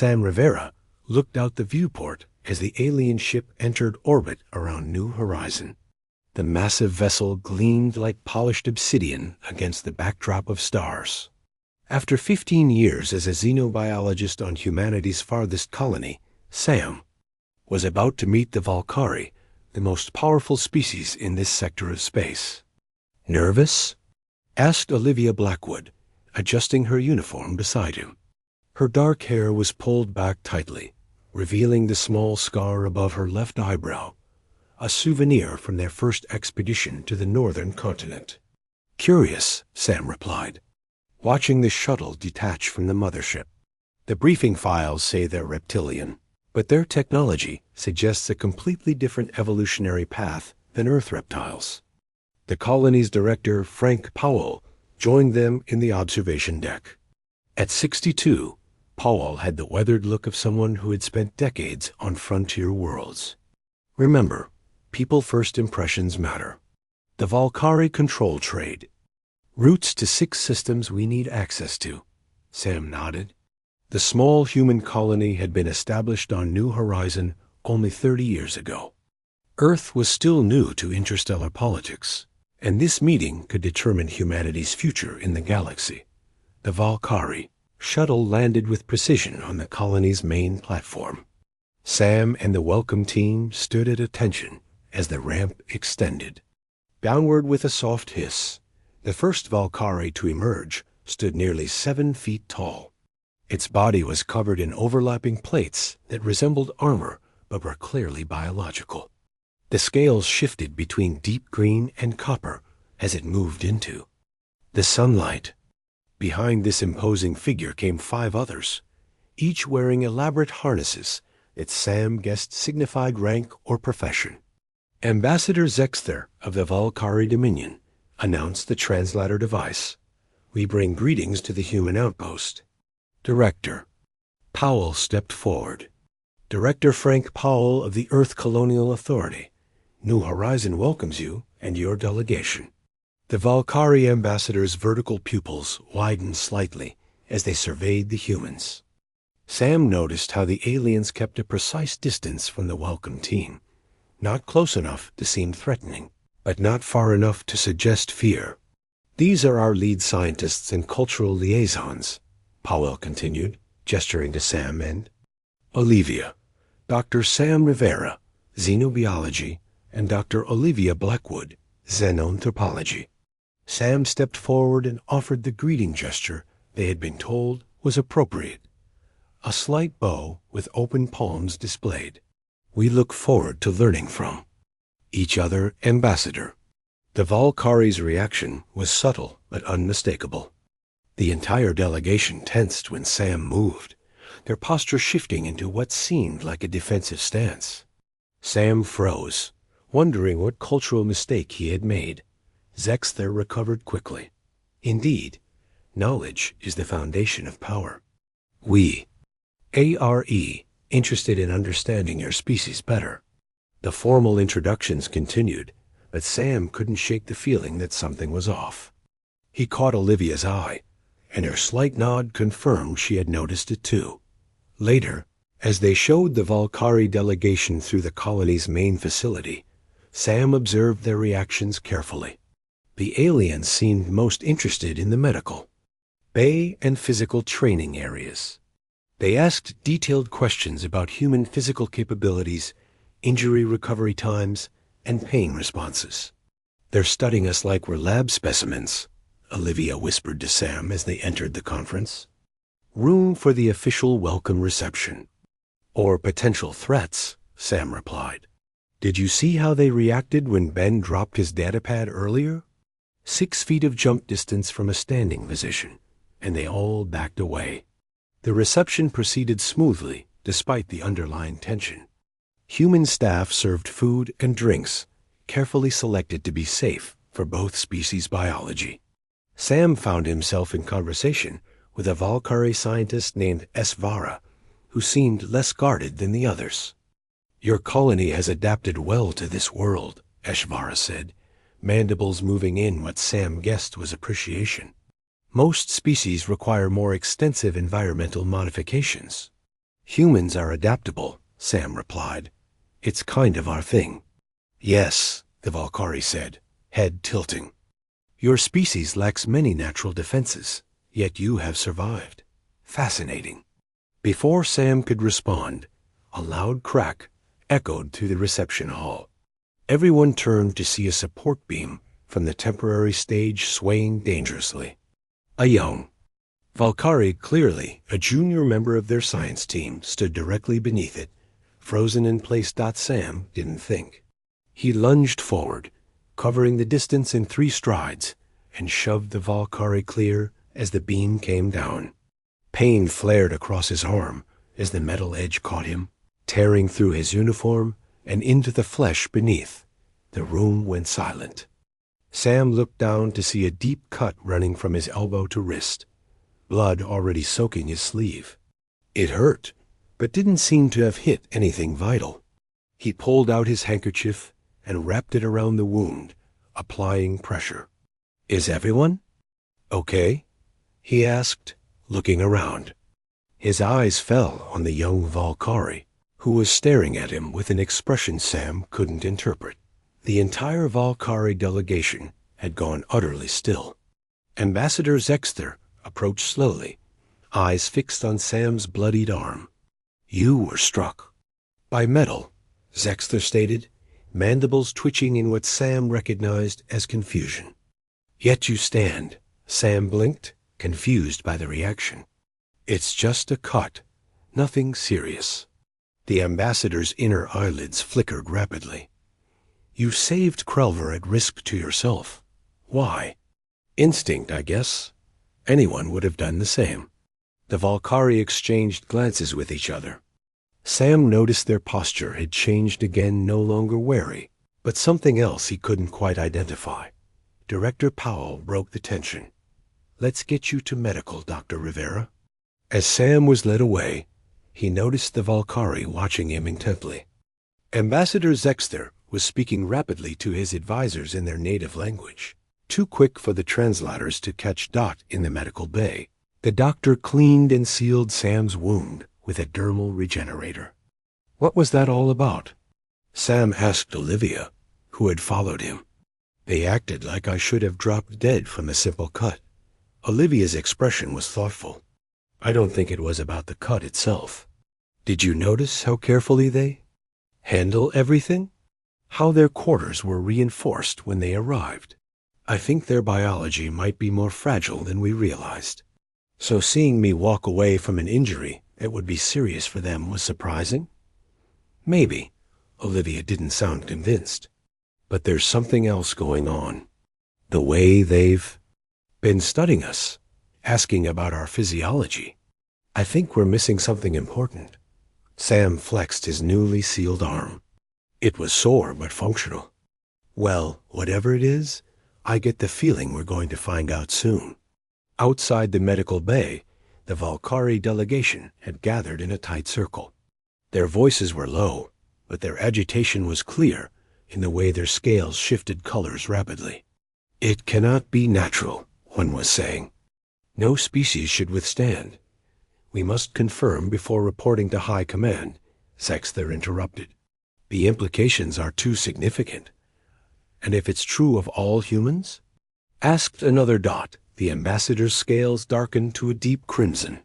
Sam Rivera looked out the viewport as the alien ship entered orbit around New Horizon. The massive vessel gleamed like polished obsidian against the backdrop of stars. After 15 years as a xenobiologist on humanity's farthest colony, Sam was about to meet the Valkyrie, the most powerful species in this sector of space. "Nervous?" asked Olivia Blackwood, adjusting her uniform beside him. Her dark hair was pulled back tightly, revealing the small scar above her left eyebrow, a souvenir from their first expedition to the northern continent. "Curious," Sam replied, watching the shuttle detach from the mothership. "The briefing files say they're reptilian, but their technology suggests a completely different evolutionary path than Earth reptiles." The colony's director, Frank Powell, joined them in the observation deck. At 62, Powell had the weathered look of someone who had spent decades on frontier worlds. "Remember, people first impressions matter. The Valkyrie control trade. Routes to 6 systems we need access to." Sam nodded. The small human colony had been established on New Horizon only 30 years ago. Earth was still new to interstellar politics, and this meeting could determine humanity's future in the galaxy. The Valkyrie shuttle landed with precision on the colony's main platform. Sam and the welcome team stood at attention as the ramp extended. Downward with a soft hiss, the first Valkyrie to emerge stood nearly 7 feet tall. Its body was covered in overlapping plates that resembled armor but were clearly biological. The scales shifted between deep green and copper as it moved into the sunlight. Behind this imposing figure came 5 others, each wearing elaborate harnesses that Sam guessed signified rank or profession. Ambassador Zexter of the Valkyrie Dominion announced the translator device. "We bring greetings to the human outpost." Director Powell stepped forward. "Director Frank Powell of the Earth Colonial Authority. New Horizon welcomes you and your delegation." The Valkyrie ambassador's vertical pupils widened slightly as they surveyed the humans. Sam noticed how the aliens kept a precise distance from the welcome team, not close enough to seem threatening, but not far enough to suggest fear. "These are our lead scientists and cultural liaisons," Powell continued, gesturing to Sam and Olivia. "Dr. Sam Rivera, Xenobiology, and Dr. Olivia Blackwood, Xenanthropology." Sam stepped forward and offered the greeting gesture they had been told was appropriate. A slight bow with open palms displayed. "We look forward to learning from each other, Ambassador." The Valkyrie's reaction was subtle but unmistakable. The entire delegation tensed when Sam moved, their posture shifting into what seemed like a defensive stance. Sam froze, wondering what cultural mistake he had made. Zexter recovered quickly. "Indeed, knowledge is the foundation of power. We, ARE, interested in understanding your species better." The formal introductions continued, but Sam couldn't shake the feeling that something was off. He caught Olivia's eye, and her slight nod confirmed she had noticed it too. Later, as they showed the Valkyrie delegation through the colony's main facility, Sam observed their reactions carefully. The aliens seemed most interested in the medical, bay, and physical training areas. They asked detailed questions about human physical capabilities, injury recovery times, and pain responses. "They're studying us like we're lab specimens," Olivia whispered to Sam as they entered the conference. "Room for the official welcome reception." "Or potential threats," Sam replied. "Did you see how they reacted when Ben dropped his datapad earlier? 6 feet of jump distance from a standing position, and they all backed away." The reception proceeded smoothly despite the underlying tension. Human staff served food and drinks, carefully selected to be safe for both species biology. Sam found himself in conversation with a Valkyrie scientist named Esvara, who seemed less guarded than the others. "Your colony has adapted well to this world," Esvara said, mandibles moving in what Sam guessed was appreciation. "Most species require more extensive environmental modifications." Humans are adaptable, Sam replied. It's kind of our thing. Yes, the Valkyrie said, head tilting. Your species lacks many natural defenses, yet you have survived. Fascinating. Before Sam could respond, a loud crack echoed through the reception hall. Everyone turned to see a support beam from the temporary stage swaying dangerously. A young Valkyrie, clearly a junior member of their science team, stood directly beneath it, frozen in place. Sam didn't think. He lunged forward, covering the distance in 3 strides, and shoved the Valkyrie clear as the beam came down. Pain flared across his arm as the metal edge caught him, tearing through his uniform and into the flesh beneath. The room went silent. Sam looked down to see a deep cut running from his elbow to wrist, blood already soaking his sleeve. It hurt, but didn't seem to have hit anything vital. He pulled out his handkerchief and wrapped it around the wound, applying pressure. Is everyone okay? He asked, looking around. His eyes fell on the young Valkyrie, who was staring at him with an expression Sam couldn't interpret. The entire Valkyrie delegation had gone utterly still. Ambassador Zexter approached slowly, eyes fixed on Sam's bloodied arm. You were struck by metal, Zexter stated, mandibles twitching in what Sam recognized as confusion. Yet you stand, Sam blinked, confused by the reaction. It's just a cut, nothing serious. The ambassador's inner eyelids flickered rapidly. You saved Krelver at risk to yourself. Why? Instinct, I guess. Anyone would have done the same. The Valkyrie exchanged glances with each other. Sam noticed their posture had changed again, no longer wary, but something else he couldn't quite identify. Director Powell broke the tension. Let's get you to medical, Dr. Rivera. As Sam was led away, he noticed the Valkyrie watching him intently. Ambassador Zexter was speaking rapidly to his advisors in their native language, too quick for the translators to catch Dot in the medical bay. The doctor cleaned and sealed Sam's wound with a dermal regenerator. What was that all about? Sam asked Olivia, who had followed him. They acted like I should have dropped dead from a simple cut. Olivia's expression was thoughtful. I don't think it was about the cut itself. Did you notice how carefully they handle everything? How their quarters were reinforced when they arrived? I think their biology might be more fragile than we realized. So seeing me walk away from an injury that would be serious for them was surprising? Maybe. Olivia didn't sound convinced. But there's something else going on. The way they've been studying us, asking about our physiology. I think we're missing something important. Sam flexed his newly sealed arm. It was sore but functional. Well, whatever it is, I get the feeling we're going to find out soon. Outside the medical bay, the Valkyrie delegation had gathered in a tight circle. Their voices were low, but their agitation was clear in the way their scales shifted colors rapidly. It cannot be natural, one was saying. No species should withstand. We must confirm before reporting to High Command, Zexter interrupted. The implications are too significant. And if it's true of all humans? Asked another Dot. The ambassador's scales darkened to a deep crimson.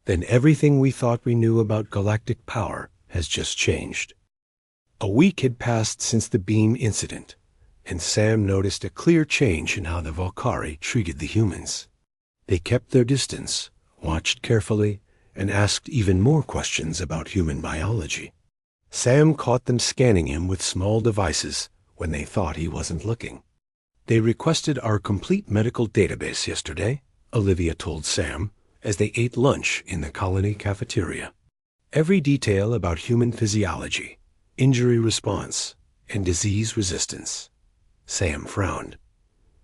Then everything we thought we knew about galactic power has just changed. A week had passed since the beam incident, and Sam noticed a clear change in how the Valkyrie treated the humans. They kept their distance, watched carefully, and asked even more questions about human biology. Sam caught them scanning him with small devices when they thought he wasn't looking. They requested our complete medical database yesterday, Olivia told Sam, as they ate lunch in the colony cafeteria. Every detail about human physiology, injury response, and disease resistance. Sam frowned.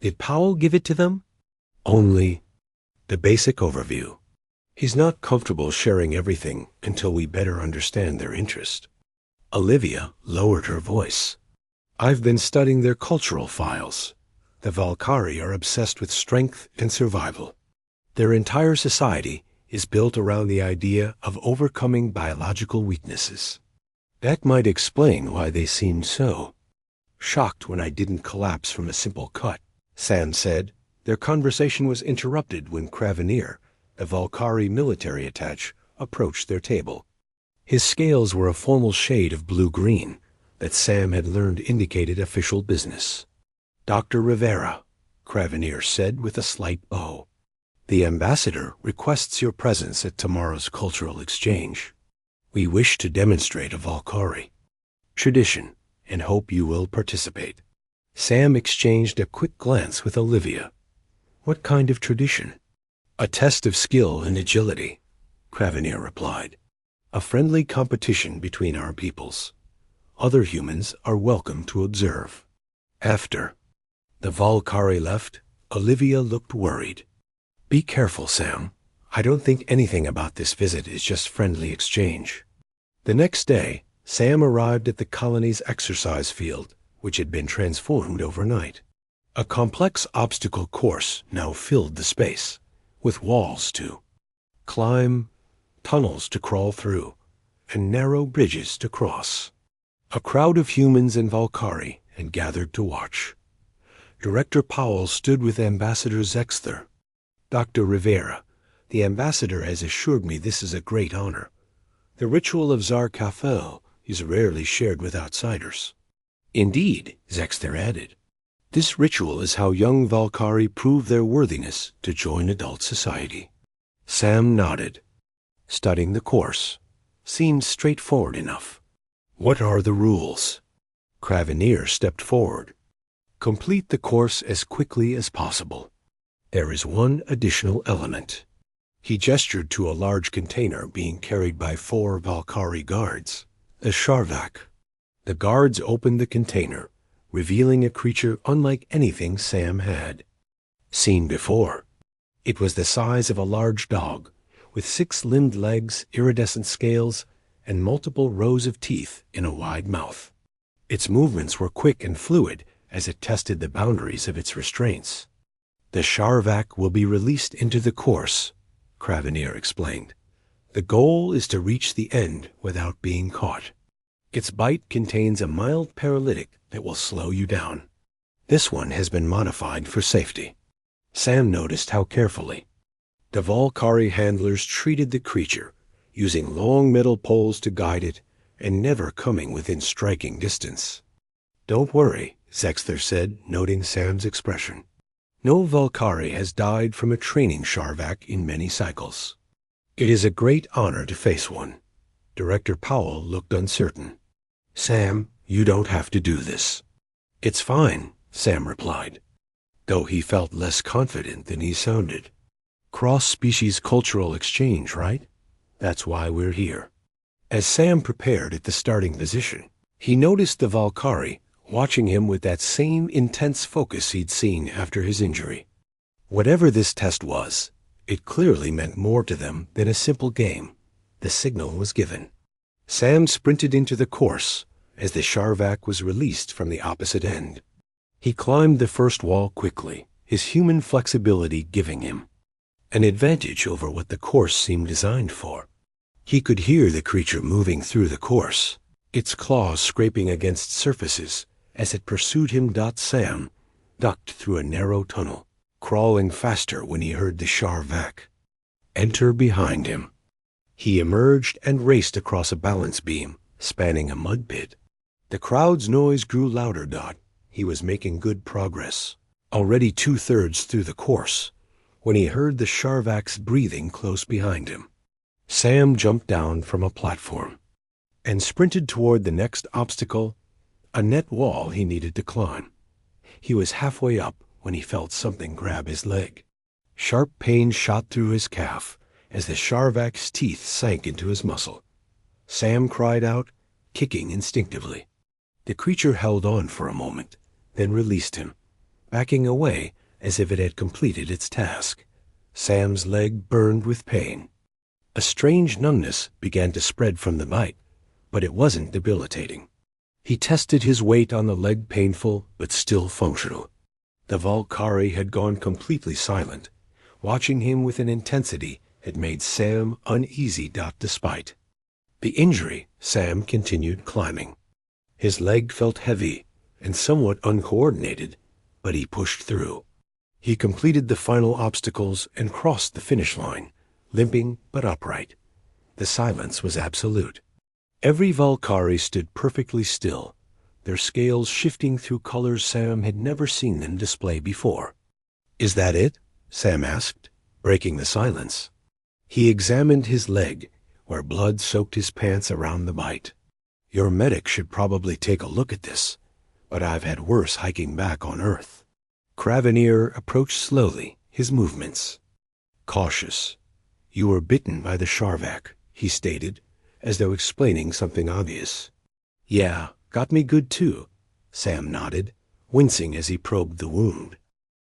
Did Powell give it to them? Only the basic overview. He's not comfortable sharing everything until we better understand their interest. Olivia lowered her voice. I've been studying their cultural files. The Valkyrie are obsessed with strength and survival. Their entire society is built around the idea of overcoming biological weaknesses. That might explain why they seemed so shocked when I didn't collapse from a simple cut, Sam said. Their conversation was interrupted when Craveneer, the Valkyrie military attaché, approached their table. His scales were a formal shade of blue-green that Sam had learned indicated official business. Dr. Rivera, Craveneer said with a slight bow. The ambassador requests your presence at tomorrow's cultural exchange. We wish to demonstrate a Valkyrie tradition and hope you will participate. Sam exchanged a quick glance with Olivia. What kind of tradition? A test of skill and agility, Craveneer replied. A friendly competition between our peoples. Other humans are welcome to observe. After the Valkyrie left, Olivia looked worried. Be careful, Sam. I don't think anything about this visit is just friendly exchange. The next day, Sam arrived at the colony's exercise field, which had been transformed overnight. A complex obstacle course now filled the space, with walls to climb, tunnels to crawl through, and narrow bridges to cross. A crowd of humans and Valkyrie had gathered to watch. Director Powell stood with Ambassador Zexther. Dr. Rivera, the ambassador has assured me this is a great honor. The ritual of Zarkafel is rarely shared with outsiders. Indeed, Zexther added, this ritual is how young Valkyrie prove their worthiness to join adult society. Sam nodded. Studying the course seemed straightforward enough. What are the rules? Craveneer stepped forward. Complete the course as quickly as possible. There is one additional element. He gestured to a large container being carried by 4 Valkyrie guards, a Sharvak. The guards opened the container, revealing a creature unlike anything Sam had seen before. It was the size of a large dog, with 6-limbed legs, iridescent scales, and multiple rows of teeth in a wide mouth. Its movements were quick and fluid as it tested the boundaries of its restraints. The Sharvak will be released into the course, Craveneer explained. The goal is to reach the end without being caught. Its bite contains a mild paralytic that will slow you down. This one has been modified for safety. Sam noticed how carefully the Valkyrie handlers treated the creature, using long metal poles to guide it and never coming within striking distance. Don't worry, Zexther said, noting Sam's expression. No Valkyrie has died from a training Sharvak in many cycles. It is a great honor to face one. Director Powell looked uncertain. Sam, you don't have to do this. It's fine, Sam replied, though he felt less confident than he sounded. Cross-species cultural exchange, right? That's why we're here. As Sam prepared at the starting position, he noticed the Valkyrie watching him with that same intense focus he'd seen after his injury. Whatever this test was, it clearly meant more to them than a simple game. The signal was given. Sam sprinted into the course as the Sharvak was released from the opposite end. He climbed the first wall quickly, his human flexibility giving him an advantage over what the course seemed designed for. He could hear the creature moving through the course, its claws scraping against surfaces as it pursued him. Sam ducked through a narrow tunnel, crawling faster when he heard the Sharvak enter behind him. He emerged and raced across a balance beam, spanning a mud pit. The crowd's noise grew louder. He was making good progress, already 2/3 through the course, when he heard the Sharvak's breathing close behind him. Sam jumped down from a platform and sprinted toward the next obstacle, a net wall he needed to climb. He was halfway up when he felt something grab his leg. Sharp pain shot through his calf as the Sharvak's teeth sank into his muscle. Sam cried out, kicking instinctively. The creature held on for a moment, then released him, backing away as if it had completed its task. Sam's leg burned with pain. A strange numbness began to spread from the bite, but it wasn't debilitating. He tested his weight on the leg, painful but still functional. The Valkyrie had gone completely silent, watching him with an intensity had made Sam uneasy. Despite the injury, Sam continued climbing. His leg felt heavy and somewhat uncoordinated, but he pushed through. He completed the final obstacles and crossed the finish line, limping but upright. The silence was absolute. Every Valkyrie stood perfectly still, their scales shifting through colors Sam had never seen them display before. "Is that it?" Sam asked, breaking the silence. He examined his leg, where blood soaked his pants around the bite. "Your medic should probably take a look at this, but I've had worse hiking back on Earth." Craveneer approached slowly, his movements cautious. "You were bitten by the Sharvak," he stated, as though explaining something obvious. "Yeah, got me good too," Sam nodded, wincing as he probed the wound.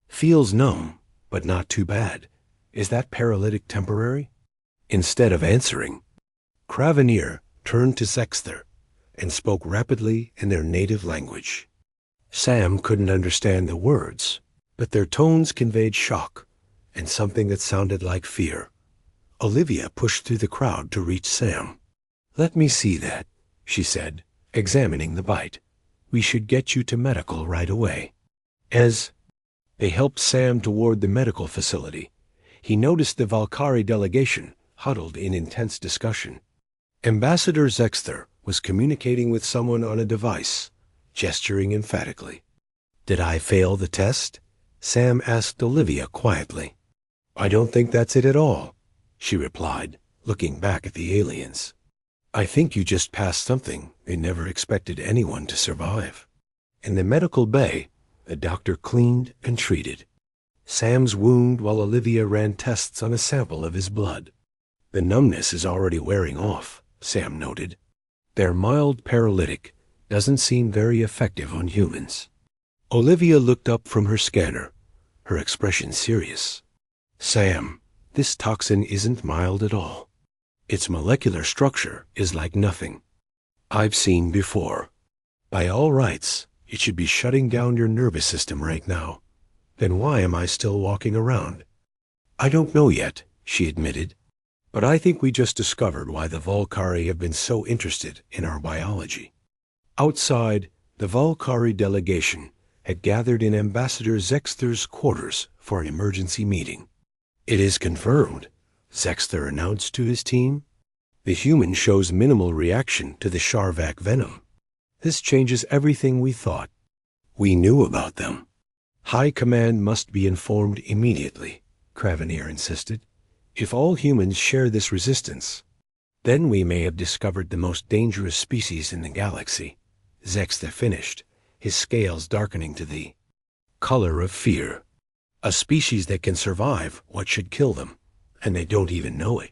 "Feels numb, but not too bad. Is that paralytic temporary?" Instead of answering, Craveneer turned to Zexter and spoke rapidly in their native language. Sam couldn't understand the words, but their tones conveyed shock and something that sounded like fear. Olivia pushed through the crowd to reach Sam. "Let me see that," she said, examining the bite. "We should get you to medical right away." As they helped Sam toward the medical facility, he noticed the Valkyrie delegation huddled in intense discussion. Ambassador Zexter was communicating with someone on a device, gesturing emphatically. "Did I fail the test?" Sam asked Olivia quietly. "I don't think that's it at all," she replied, looking back at the aliens. "I think you just passed something they never expected anyone to survive." In the medical bay, the doctor cleaned and treated Sam's wound while Olivia ran tests on a sample of his blood. "The numbness is already wearing off," Sam noted. "Their mild paralytic doesn't seem very effective on humans." Olivia looked up from her scanner, her expression serious. "Sam, this toxin isn't mild at all. Its molecular structure is like nothing I've seen before. By all rights, it should be shutting down your nervous system right now. Then why am I still walking around?" "I don't know yet," she admitted. "But I think we just discovered why the Valkyrie have been so interested in our biology." Outside, the Valkyrie delegation had gathered in Ambassador Zexter's quarters for an emergency meeting. "It is confirmed," Zexter announced to his team. "The human shows minimal reaction to the Sharvak venom. This changes everything we thought we knew about them." "High Command must be informed immediately," Craveneer insisted. "If all humans share this resistance, then we may have discovered the most dangerous species in the galaxy." Zexter finished, his scales darkening to the color of fear. "A species that can survive what should kill them, and they don't even know it."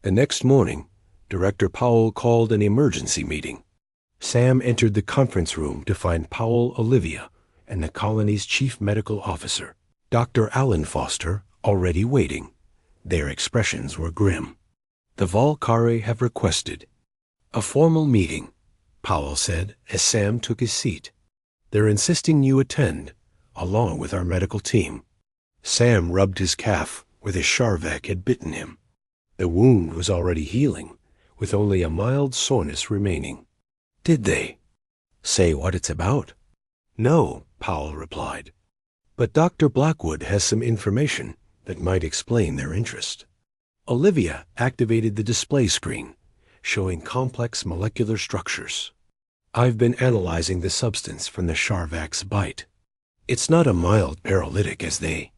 The next morning, Director Powell called an emergency meeting. Sam entered the conference room to find Powell, Olivia, and the colony's chief medical officer, Dr. Alan Foster, already waiting. Their expressions were grim. "The Valkyrie have requested a formal meeting," Powell said as Sam took his seat. "They're insisting you attend, along with our medical team." Sam rubbed his calf where the Sharvak had bitten him. The wound was already healing, with only a mild soreness remaining. "Did they say what it's about?" "No," Powell replied. "But Dr. Blackwood has some information that might explain their interest." Olivia activated the display screen, showing complex molecular structures. "I've been analyzing the substance from the Sharvak's bite. It's not a mild paralytic as they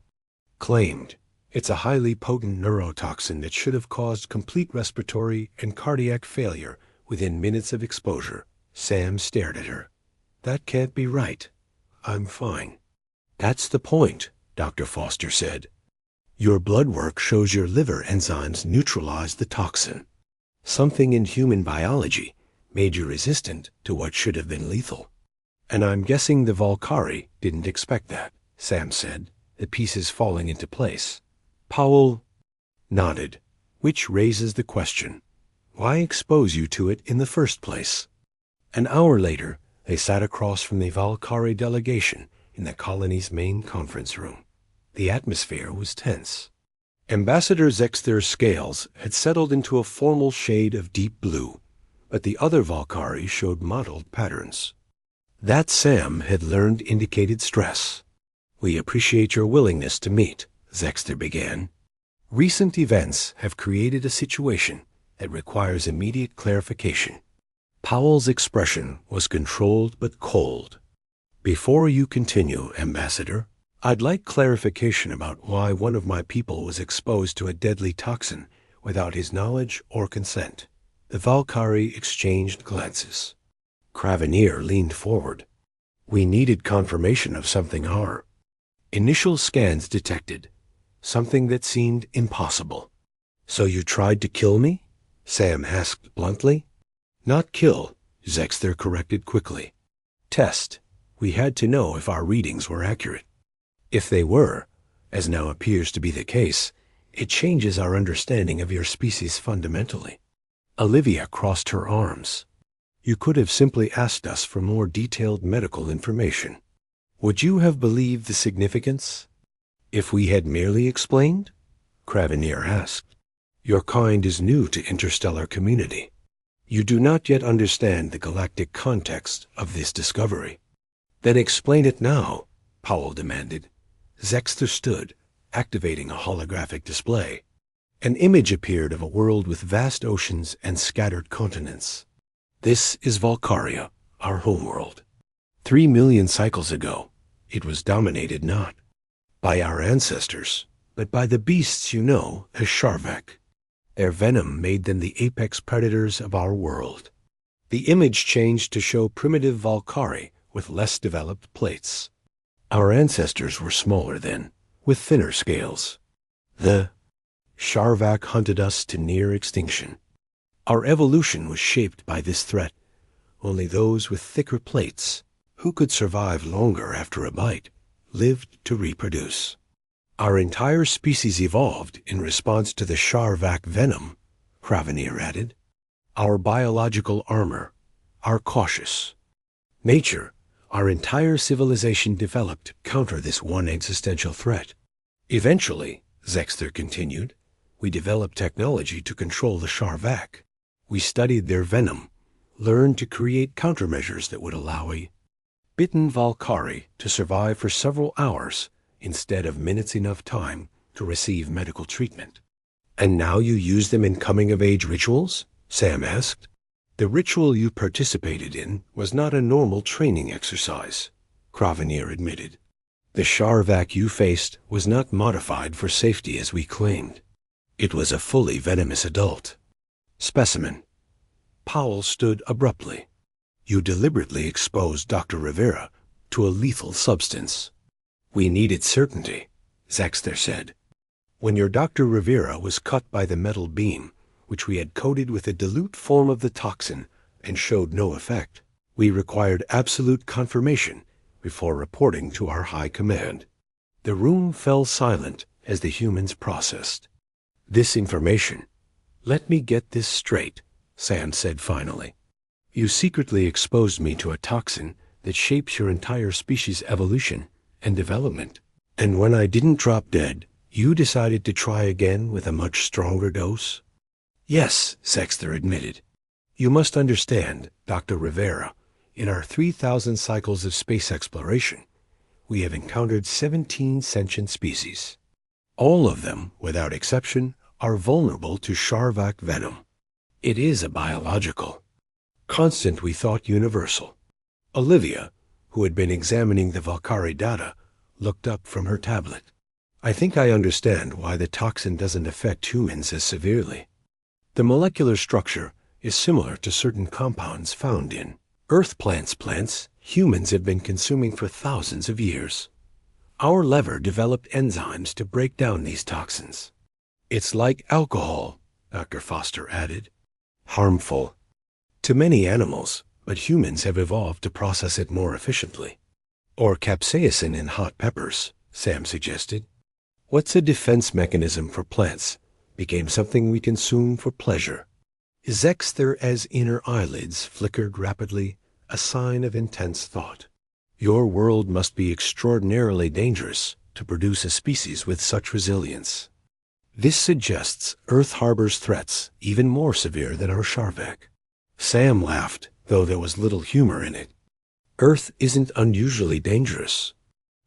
claimed. It's a highly potent neurotoxin that should have caused complete respiratory and cardiac failure within minutes of exposure." Sam stared at her. "That can't be right. I'm fine." "That's the point," Dr. Foster said. "Your blood work shows your liver enzymes neutralize the toxin. Something in human biology made you resistant to what should have been lethal." "And I'm guessing the Valkyrie didn't expect that," Sam said, the pieces falling into place. Powell nodded, which raises the question, why expose you to it in the first place? An hour later, they sat across from the Valkyrie delegation in the colony's main conference room. The atmosphere was tense. Ambassador Zexther's scales had settled into a formal shade of deep blue, but the other Valkyrie showed mottled patterns. That Sam had learned indicated stress. "We appreciate your willingness to meet," Zexther began. "Recent events have created a situation that requires immediate clarification." Powell's expression was controlled but cold. "Before you continue, Ambassador, I'd like clarification about why one of my people was exposed to a deadly toxin without his knowledge or consent." The Valkyrie exchanged glances. Craveneer leaned forward. "We needed confirmation of something our initial scans detected, something that seemed impossible." "So you tried to kill me?" Sam asked bluntly. "Not kill," Zexther corrected quickly. "Test. We had to know if our readings were accurate. If they were, as now appears to be the case, it changes our understanding of your species fundamentally." Olivia crossed her arms. "You could have simply asked us for more detailed medical information. Would you have believed the significance if we had merely explained?" Craveneer asked. "Your kind is new to interstellar community. You do not yet understand the galactic context of this discovery." "Then explain it now," Powell demanded. Zexther stood, activating a holographic display. An image appeared of a world with vast oceans and scattered continents. "This is Valkyria, our homeworld. 3 million cycles ago, it was dominated not by our ancestors, but by the beasts you know as Sharvak. Their venom made them the apex predators of our world." The image changed to show primitive Valkyrie with less developed plates. "Our ancestors were smaller then, with thinner scales. The Sharvak hunted us to near extinction. Our evolution was shaped by this threat. Only those with thicker plates, who could survive longer after a bite, lived to reproduce. Our entire species evolved in response to the Sharvak venom," Craveneer added. "Our biological armor, our cautious nature, our entire civilization developed to counter this one existential threat. Eventually," Zexther continued, "we developed technology to control the Sharvak. We studied their venom, learned to create countermeasures that would allow a bitten Valkyrie to survive for several hours instead of minutes, enough time to receive medical treatment." "And now you use them in coming-of-age rituals?" Sam asked. "The ritual you participated in was not a normal training exercise," Craveneer admitted. "The Sharvak you faced was not modified for safety as we claimed. It was a fully venomous adult specimen." Powell stood abruptly. "You deliberately exposed Dr. Rivera to a lethal substance." "We needed certainty," Zexther said. "When your Dr. Rivera was cut by the metal beam, which we had coated with a dilute form of the toxin and showed no effect, we required absolute confirmation before reporting to our high command." The room fell silent as the humans processed this information. "Let me get this straight," Sam said finally. "You secretly exposed me to a toxin that shapes your entire species' evolution and development. And when I didn't drop dead, you decided to try again with a much stronger dose?" "Yes," Zexther admitted. "You must understand, Dr. Rivera, in our 3,000 cycles of space exploration, we have encountered 17 sentient species. All of them, without exception, are vulnerable to Sharvak venom. It is a biological constant we thought universal." Olivia, who had been examining the Valkyrie data, looked up from her tablet. "I think I understand why the toxin doesn't affect humans as severely. The molecular structure is similar to certain compounds found in Earth plants humans have been consuming for thousands of years. Our lever developed enzymes to break down these toxins. It's like alcohol," Dr. Foster added. "Harmful to many animals, but humans have evolved to process it more efficiently." "Or capsaicin in hot peppers," Sam suggested. "What's a defense mechanism for plants became something we consume for pleasure." Zexther's inner eyelids flickered rapidly, a sign of intense thought. "Your world must be extraordinarily dangerous to produce a species with such resilience." This suggests Earth harbors threats even more severe than our Sharvek. Sam laughed, though there was little humor in it. Earth isn't unusually dangerous.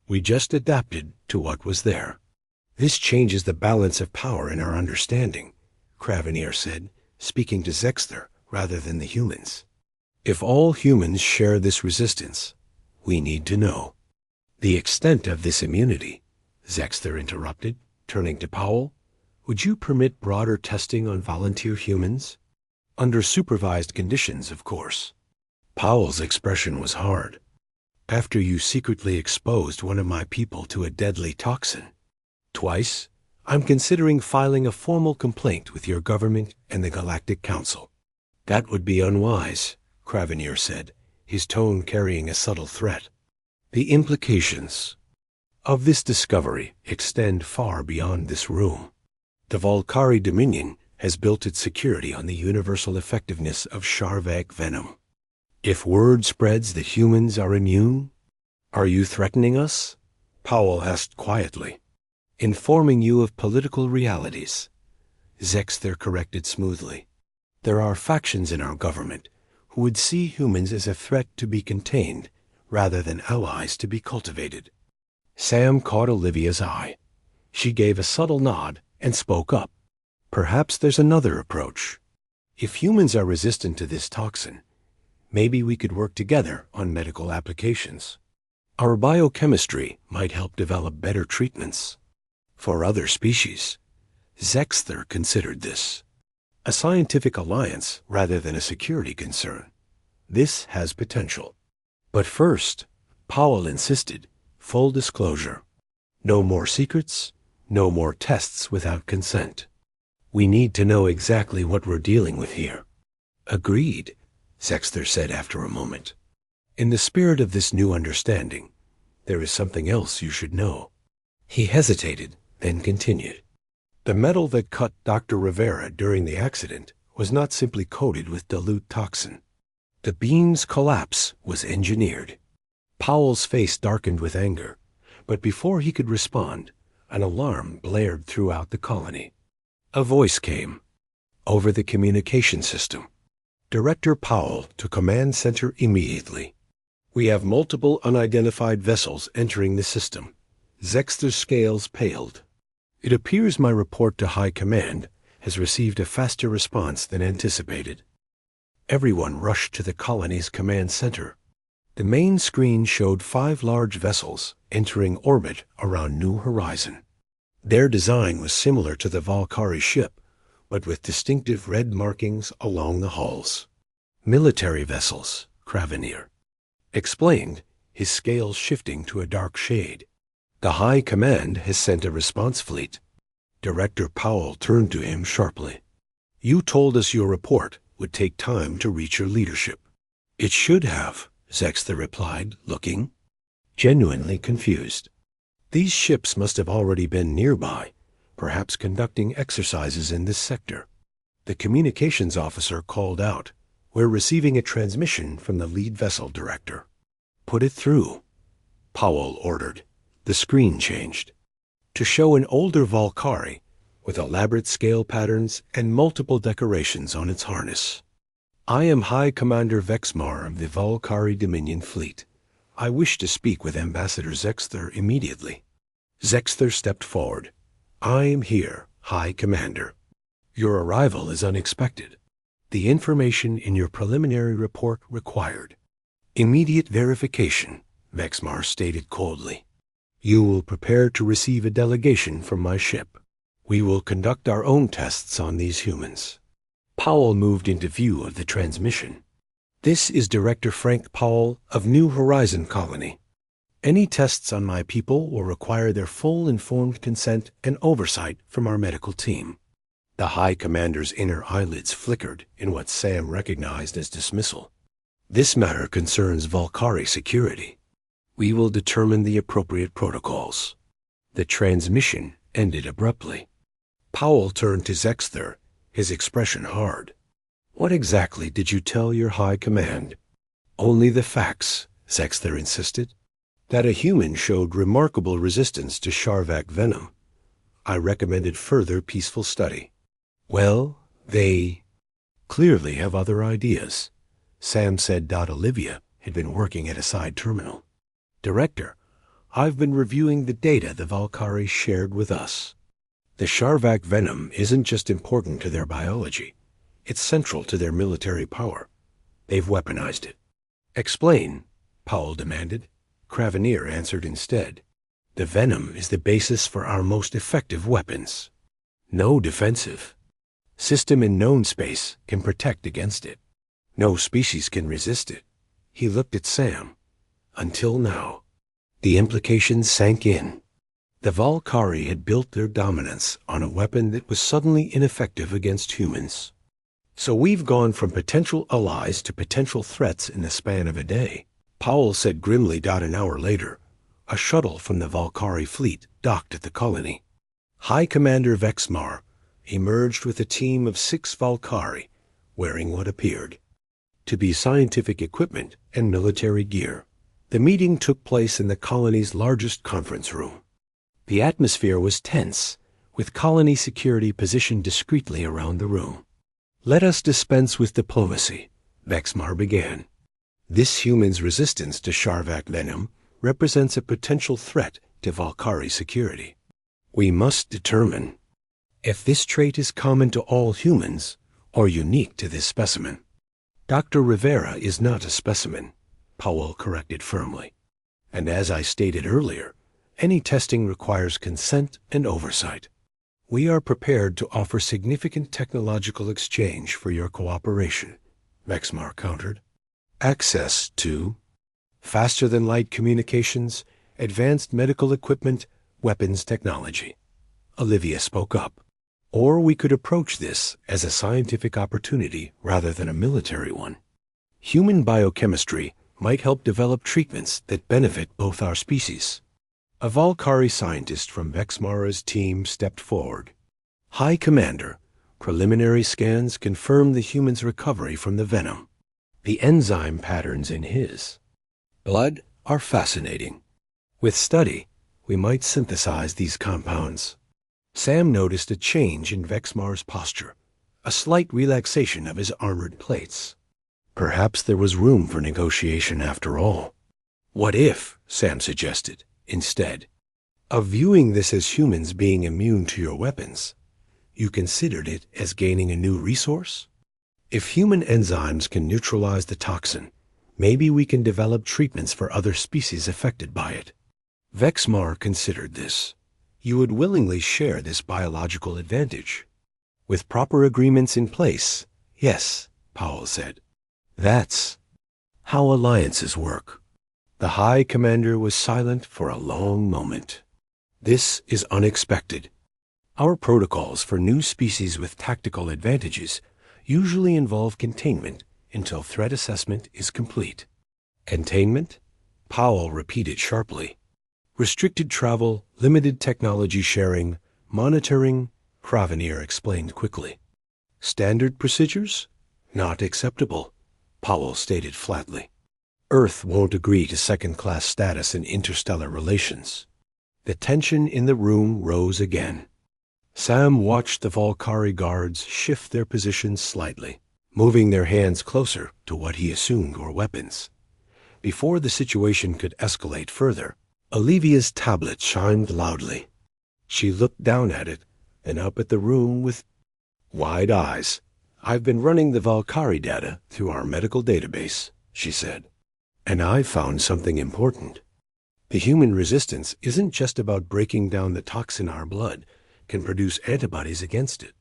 We just adapted to what was there. This changes the balance of power in our understanding, Craveneer said, speaking to Zexter rather than the humans. If all humans share this resistance, we need to know. The extent of this immunity, Zexter interrupted, turning to Powell. Would you permit broader testing on volunteer humans? Under supervised conditions, of course. Powell's expression was hard. After you secretly exposed one of my people to a deadly toxin. Twice, I'm considering filing a formal complaint with your government and the Galactic Council. That would be unwise, Craveneer said, his tone carrying a subtle threat. The implications of this discovery extend far beyond this room. The Volcari Dominion has built its security on the universal effectiveness of Sharvak venom. If word spreads that humans are immune, are you threatening us? Powell asked quietly. Informing you of political realities, Zexter corrected smoothly. There are factions in our government who would see humans as a threat to be contained rather than allies to be cultivated. Sam caught Olivia's eye. She gave a subtle nod and spoke up. Perhaps there's another approach. If humans are resistant to this toxin, maybe we could work together on medical applications. Our biochemistry might help develop better treatments. For other species, Zexter considered this a scientific alliance rather than a security concern. This has potential. But first, Powell insisted, full disclosure. No more secrets, no more tests without consent. We need to know exactly what we're dealing with here. Agreed, Zexter said after a moment. In the spirit of this new understanding, there is something else you should know. He hesitated, then continued. The metal that cut Dr. Rivera during the accident was not simply coated with dilute toxin. The beam's collapse was engineered. Powell's face darkened with anger, but before he could respond, an alarm blared throughout the colony. A voice came. Over the communication system. Director Powell to Command Center immediately. We have multiple unidentified vessels entering the system. Zexter's scales paled. It appears my report to High Command has received a faster response than anticipated. Everyone rushed to the colony's command center. The main screen showed 5 large vessels entering orbit around New Horizon. Their design was similar to the Volcari ship, but with distinctive red markings along the hulls. Military vessels, Craveneer explained, his scales shifting to a dark shade. The High Command has sent a response fleet. Director Powell turned to him sharply. You told us your report would take time to reach your leadership. It should have, Zexter replied, looking genuinely confused. These ships must have already been nearby, perhaps conducting exercises in this sector. The communications officer called out, We're receiving a transmission from the lead vessel director. Put it through, Powell ordered. The screen changed to show an older Volcari with elaborate scale patterns and multiple decorations on its harness. I am High Commander Vexmar of the Volcari Dominion Fleet. I wish to speak with Ambassador Zexter immediately. Zexter stepped forward. I am here, High Commander. Your arrival is unexpected. The information in your preliminary report required immediate verification, Vexmar stated coldly. You will prepare to receive a delegation from my ship. We will conduct our own tests on these humans. Powell moved into view of the transmission. This is Director Frank Powell of New Horizon Colony. Any tests on my people will require their full informed consent and oversight from our medical team. The High Commander's inner eyelids flickered in what Sam recognized as dismissal. This matter concerns Volcari security. We will determine the appropriate protocols. The transmission ended abruptly. Powell turned to Zexter, his expression hard. What exactly did you tell your High Command? Only the facts, Zexter insisted. That a human showed remarkable resistance to Sharvak venom. I recommended further peaceful study. Well, they clearly have other ideas, Sam said. Olivia had been working at a side terminal. Director, I've been reviewing the data the Valkyrie shared with us. The Sharvak venom isn't just important to their biology. It's central to their military power. They've weaponized it. Explain, Powell demanded. Craveneer answered instead. The venom is the basis for our most effective weapons. No defensive system in known space can protect against it. No species can resist it. He looked at Sam. Until now. The implications sank in. The Valkyrie had built their dominance on a weapon that was suddenly ineffective against humans. So we've gone from potential allies to potential threats in the span of a day, Powell said grimly. An hour later, a shuttle from the Valkyrie fleet docked at the colony. High Commander Vexmar emerged with a team of 6 Valkyrie, wearing what appeared to be scientific equipment and military gear. The meeting took place in the colony's largest conference room. The atmosphere was tense, with colony security positioned discreetly around the room. Let us dispense with diplomacy, Vexmar began. This human's resistance to Sharvak venom represents a potential threat to Valkyrie security. We must determine if this trait is common to all humans or unique to this specimen. Dr. Rivera is not a specimen, Powell corrected firmly. And as I stated earlier, any testing requires consent and oversight. We are prepared to offer significant technological exchange for your cooperation, Vexmar countered. Access to faster-than-light communications, advanced medical equipment, weapons technology. Olivia spoke up. Or we could approach this as a scientific opportunity rather than a military one. Human biochemistry might help develop treatments that benefit both our species. A Valkyrie scientist from Vexmara's team stepped forward. High Commander, preliminary scans confirm the human's recovery from the venom. The enzyme patterns in his blood are fascinating. With study, we might synthesize these compounds. Sam noticed a change in Vexmar's posture, a slight relaxation of his armored plates. Perhaps there was room for negotiation after all. What if, Sam suggested, instead of viewing this as humans being immune to your weapons, you considered it as gaining a new resource? If human enzymes can neutralize the toxin, maybe we can develop treatments for other species affected by it. Vexmar considered this. You would willingly share this biological advantage. With proper agreements in place, yes, Powell said. That's how alliances work. The High Commander was silent for a long moment. This is unexpected. Our protocols for new species with tactical advantages usually involve containment until threat assessment is complete. Containment? Powell repeated sharply. Restricted travel, limited technology sharing, monitoring, Craveneer explained quickly. Standard procedures? Not acceptable, Powell stated flatly. Earth won't agree to second-class status in interstellar relations. The tension in the room rose again. Sam watched the Valkyrie guards shift their positions slightly, moving their hands closer to what he assumed were weapons. Before the situation could escalate further, Olivia's tablet chimed loudly. She looked down at it and up at the room with wide eyes. I've been running the Valkyrie data through our medical database, she said, and I found something important. The human resistance isn't just about breaking down the toxin our blood can produce antibodies against it.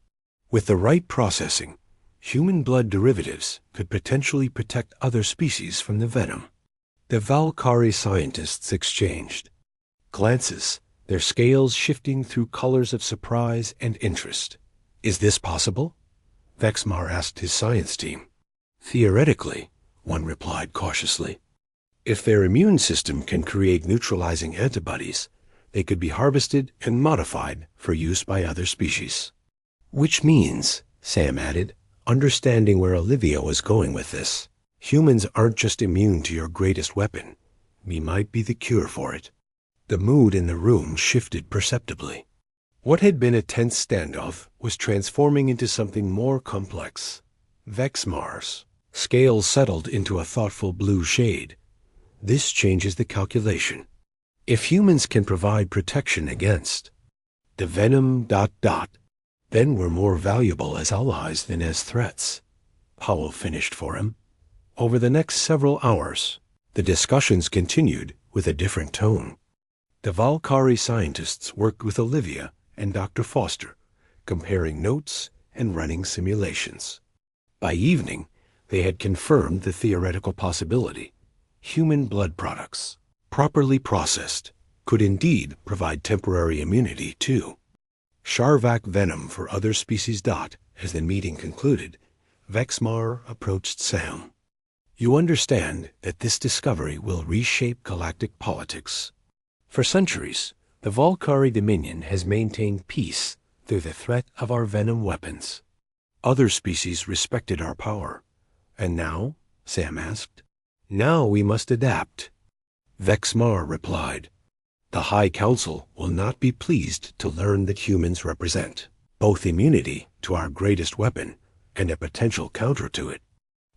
With the right processing, human blood derivatives could potentially protect other species from the venom. The Valkyrie scientists exchanged glances, their scales shifting through colors of surprise and interest. Is this possible? Vexmar asked his science team. Theoretically, one replied cautiously. If their immune system can create neutralizing antibodies, they could be harvested and modified for use by other species. Which means, Sam added, understanding where Olivia was going with this, humans aren't just immune to your greatest weapon. We might be the cure for it. The mood in the room shifted perceptibly. What had been a tense standoff was transforming into something more complex. Vexmars. Scales settled into a thoughtful blue shade. This changes the calculation. If humans can provide protection against the venom ... then we're more valuable as allies than as threats. Powell finished for him. Over the next several hours, the discussions continued with a different tone. The Valkyrie scientists worked with Olivia and Dr. Foster, comparing notes and running simulations. By evening, they had confirmed the theoretical possibility. Human blood products, properly processed, could indeed provide temporary immunity too. Sharvak venom for other species. As the meeting concluded, Vexmar approached Sam. You understand that this discovery will reshape galactic politics. For centuries, the Valkyrie Dominion has maintained peace through the threat of our venom weapons. Other species respected our power. And now? Sam asked. Now we must adapt. Vexmar replied. The High Council will not be pleased to learn that humans represent both immunity to our greatest weapon and a potential counter to it.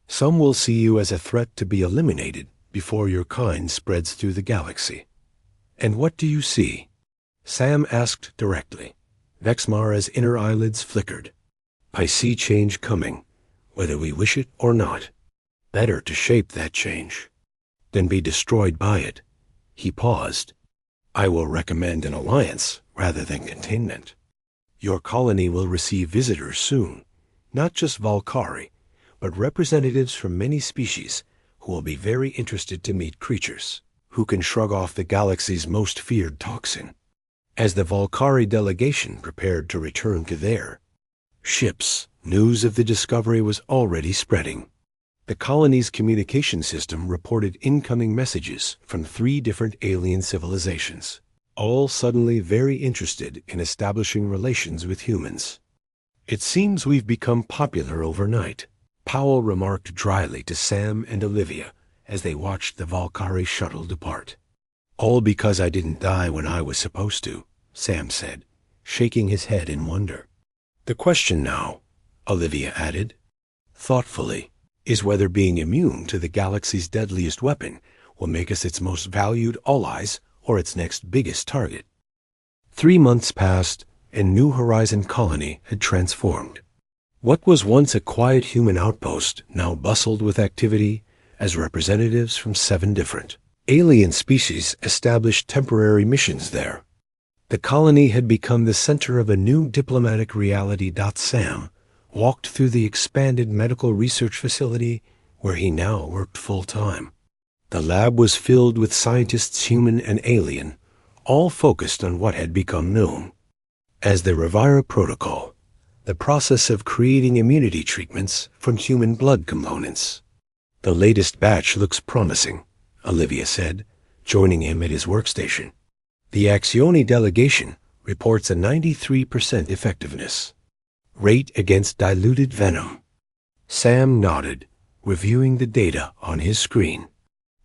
Some will see you as a threat to be eliminated before your kind spreads through the galaxy. And what do you see? Sam asked directly. Vexmar's inner eyelids flickered. I see change coming, whether we wish it or not. Better to shape that change than be destroyed by it. He paused. I will recommend an alliance rather than containment. Your colony will receive visitors soon, not just Valkyrie, but representatives from many species who will be very interested to meet creatures who can shrug off the galaxy's most feared toxin. As the Valkyrie delegation prepared to return to their ships, news of the discovery was already spreading. The colony's communication system reported incoming messages from 3 different alien civilizations, all suddenly very interested in establishing relations with humans. It seems we've become popular overnight, Powell remarked dryly to Sam and Olivia as they watched the Valkyrie shuttle depart. All because I didn't die when I was supposed to, Sam said, shaking his head in wonder. The question now, Olivia added, thoughtfully, is whether being immune to the galaxy's deadliest weapon will make us its most valued allies or its next biggest target. 3 months passed, and New Horizon Colony had transformed. What was once a quiet human outpost now bustled with activity as representatives from 7 different alien species established temporary missions there. The colony had become the center of a new diplomatic reality. Sam walked through the expanded medical research facility where he now worked full-time. The lab was filled with scientists, human and alien, all focused on what had become known as the Revira Protocol, the process of creating immunity treatments from human blood components. The latest batch looks promising, Olivia said, joining him at his workstation. The Axioni delegation reports a 93% effectiveness rate against diluted venom. Sam nodded, reviewing the data on his screen.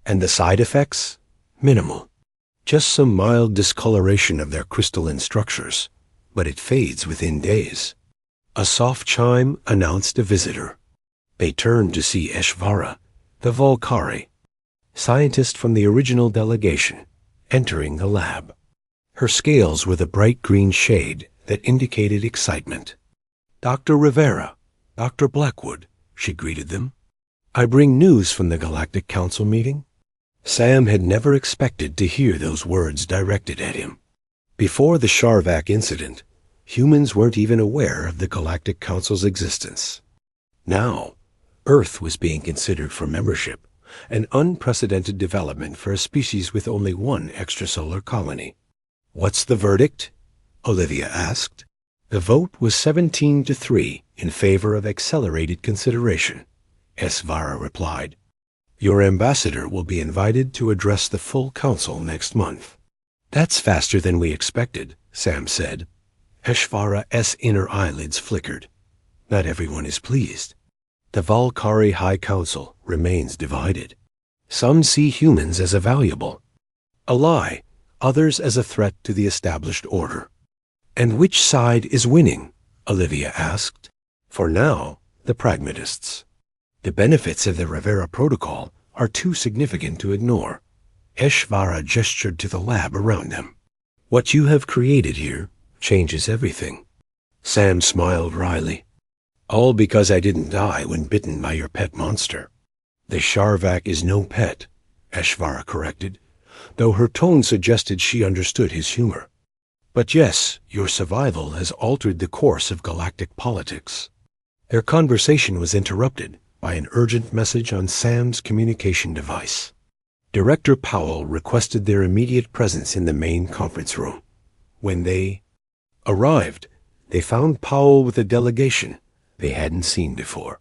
And the side effects? Minimal. Just some mild discoloration of their crystalline structures, but it fades within days. A soft chime announced a visitor. They turned to see Eshvara, the Valkyrie, scientist from the original delegation, entering the lab. Her scales were the bright green shade that indicated excitement. Dr. Rivera, Dr. Blackwood, she greeted them. I bring news from the Galactic Council meeting. Sam had never expected to hear those words directed at him. Before the Sharvak incident, humans weren't even aware of the Galactic Council's existence. Now, Earth was being considered for membership, an unprecedented development for a species with only 1 extrasolar colony. What's the verdict? Olivia asked. The vote was 17-3 in favor of accelerated consideration, Esvara replied. Your ambassador will be invited to address the full council next month. That's faster than we expected, Sam said. Eshvara's inner eyelids flickered. Not everyone is pleased. The Valkyrie High Council remains divided. Some see humans as a valuable ally, others as a threat to the established order. And which side is winning? Olivia asked. For now, the pragmatists. The benefits of the Rivera Protocol are too significant to ignore. Eshvara gestured to the lab around them. What you have created here changes everything. Sam smiled wryly. All because I didn't die when bitten by your pet monster. The Sharvak is no pet, Eshvara corrected, though her tone suggested she understood his humor. But yes, your survival has altered the course of galactic politics. Their conversation was interrupted by an urgent message on Sam's communication device. Director Powell requested their immediate presence in the main conference room. When they arrived, they found Powell with a delegation they hadn't seen before.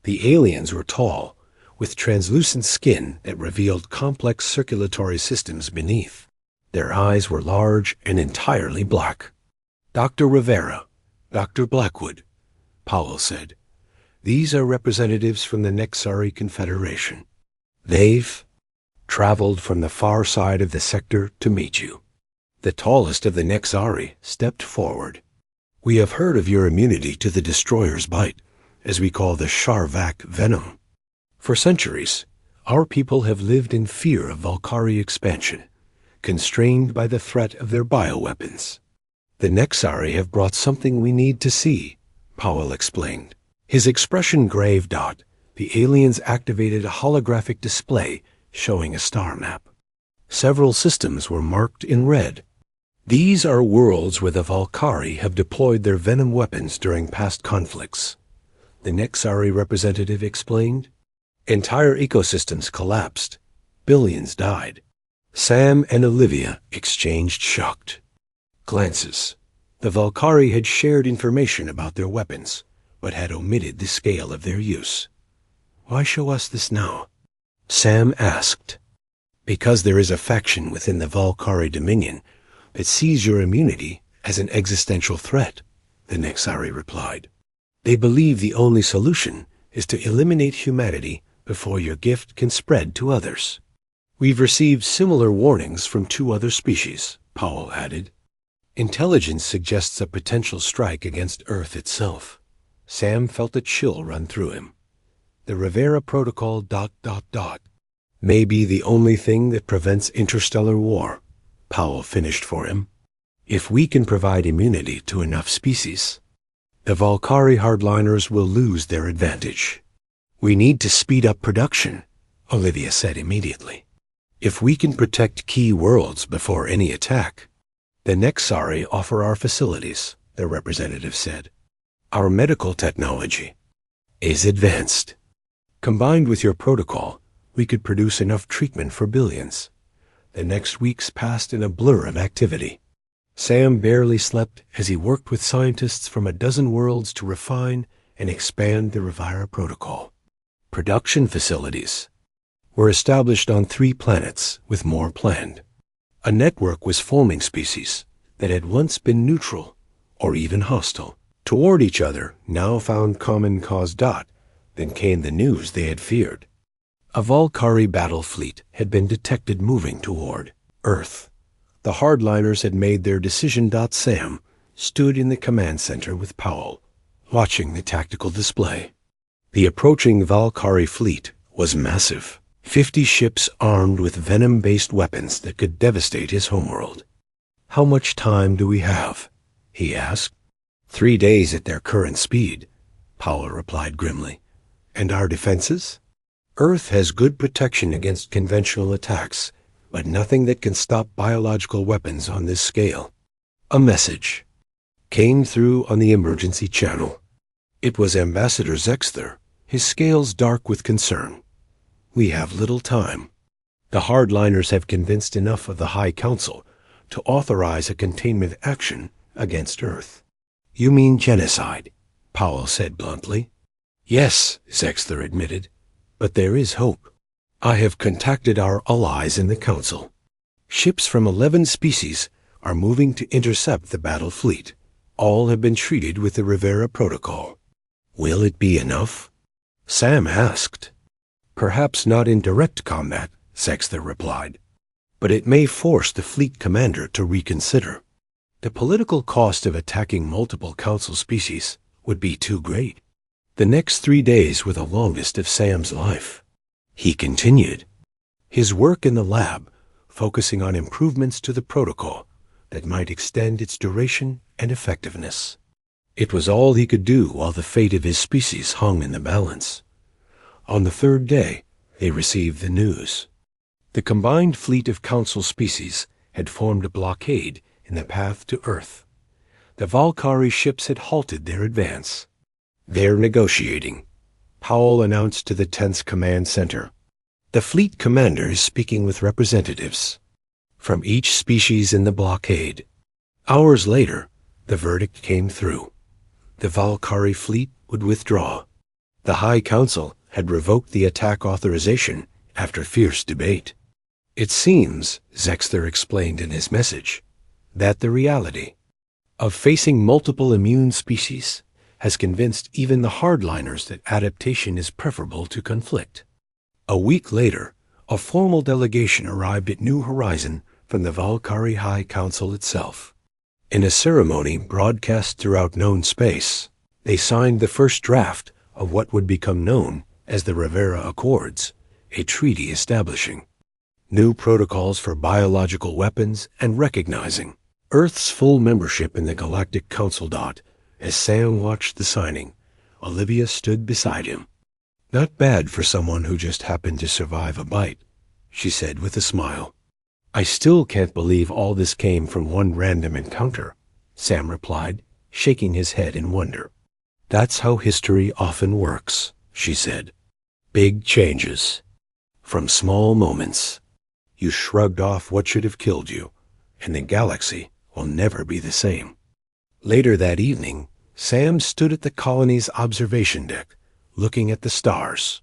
The aliens were tall, with translucent skin that revealed complex circulatory systems beneath. Their eyes were large and entirely black. Dr. Rivera, Dr. Blackwood, Powell said. These are representatives from the Nexari Confederation. They've traveled from the far side of the sector to meet you. The tallest of the Nexari stepped forward. We have heard of your immunity to the Destroyer's bite, as we call the Sharvak venom. For centuries, our people have lived in fear of Valkyrie expansion, constrained by the threat of their bioweapons. The Nexari have brought something we need to see, Powell explained. His expression grave. The aliens activated a holographic display showing a star map. Several systems were marked in red. These are worlds where the Valkyrie have deployed their venom weapons during past conflicts, the Nexari representative explained. Entire ecosystems collapsed. Billions died. Sam and Olivia exchanged shocked glances. The Valkyrie had shared information about their weapons, but had omitted the scale of their use. Why show us this now? Sam asked. Because there is a faction within the Valkyrie Dominion that sees your immunity as an existential threat, the Nexari replied. They believe the only solution is to eliminate humanity before your gift can spread to others. We've received similar warnings from 2 other species, Powell added. Intelligence suggests a potential strike against Earth itself. Sam felt a chill run through him. The Rivera Protocol ... may be the only thing that prevents interstellar war, Powell finished for him. If we can provide immunity to enough species, the Valkyrie hardliners will lose their advantage. We need to speed up production, Olivia said immediately. If we can protect key worlds before any attack, the Nexari offer our facilities, the representative said. Our medical technology is advanced. Combined with your protocol, we could produce enough treatment for billions. The next weeks passed in a blur of activity. Sam barely slept as he worked with scientists from a dozen worlds to refine and expand the Rivera Protocol. Production facilities were established on 3 planets, with more planned. A network was forming species that had once been neutral or even hostile toward each other, now found common cause. Then came the news they had feared. A Valkyrie battle fleet had been detected moving toward Earth. The hardliners had made their decision. Sam stood in the command center with Powell, watching the tactical display. The approaching Valkyrie fleet was massive. 50 ships armed with venom-based weapons that could devastate his homeworld. How much time do we have? He asked. 3 days at their current speed, Powell replied grimly. And our defenses? Earth has good protection against conventional attacks, but nothing that can stop biological weapons on this scale. A message came through on the emergency channel. It was Ambassador Zexther, his scales dark with concern. We have little time. The hardliners have convinced enough of the High Council to authorize a containment action against Earth. You mean genocide, Powell said bluntly. Yes, Zexther admitted, but there is hope. I have contacted our allies in the Council. Ships from 11 species are moving to intercept the battle fleet. All have been treated with the Rivera Protocol. Will it be enough? Sam asked. Perhaps not in direct combat, Zexther replied, but it may force the fleet commander to reconsider. The political cost of attacking multiple council species would be too great. The next 3 days were the longest of Sam's life. He continued his work in the lab, focusing on improvements to the protocol that might extend its duration and effectiveness. It was all he could do while the fate of his species hung in the balance. On the 3rd day, they received the news. The combined fleet of council species had formed a blockade in the path to Earth. The Valkyrie ships had halted their advance. "They're negotiating," Powell announced to the 10th Command Center. "The fleet commander is speaking with representatives from each species in the blockade." Hours later, the verdict came through. The Valkyrie fleet would withdraw. The High Council had revoked the attack authorization after fierce debate. "It seems," Zexter explained in his message, "that the reality of facing multiple immune species has convinced even the hardliners that adaptation is preferable to conflict." A week later, a formal delegation arrived at New Horizon from the Valkyrie High Council itself. In a ceremony broadcast throughout known space, they signed the first draft of what would become known as the Rivera Accords, a treaty establishing new protocols for biological weapons and recognizing Earth's full membership in the Galactic Council. As Sam watched the signing, Olivia stood beside him. "Not bad for someone who just happened to survive a bite," she said with a smile. "I still can't believe all this came from one random encounter," Sam replied, shaking his head in wonder. "That's how history often works," she said. "Big changes from small moments. You shrugged off what should have killed you, and the galaxy will never be the same." Later that evening, Sam stood at the colony's observation deck, looking at the stars.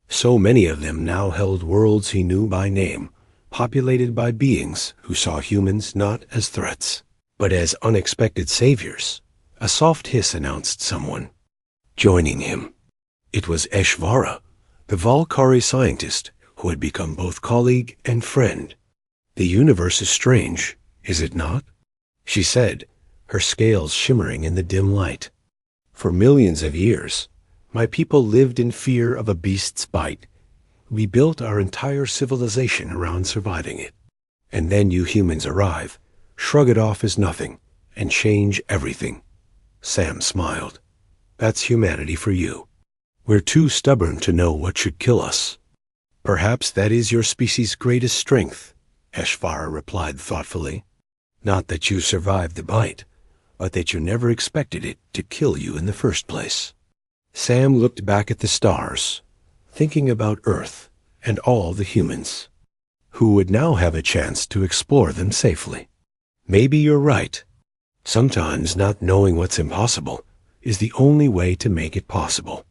So many of them now held worlds he knew by name, populated by beings who saw humans not as threats, but as unexpected saviors. A soft hiss announced someone joining him. It was Eshvara, the Valkyrie scientist who had become both colleague and friend. "The universe is strange, is it not?" she said, her scales shimmering in the dim light. "For millions of years, my people lived in fear of a beast's bite. We built our entire civilization around surviving it. And then you humans arrive, shrug it off as nothing, and change everything." Sam smiled. "That's humanity for you. We're too stubborn to know what should kill us." "Perhaps that is your species' greatest strength," Eshvara replied thoughtfully. "Not that you survived the bite, but that you never expected it to kill you in the first place." Sam looked back at the stars, thinking about Earth and all the humans, who would now have a chance to explore them safely. "Maybe you're right. Sometimes not knowing what's impossible is the only way to make it possible."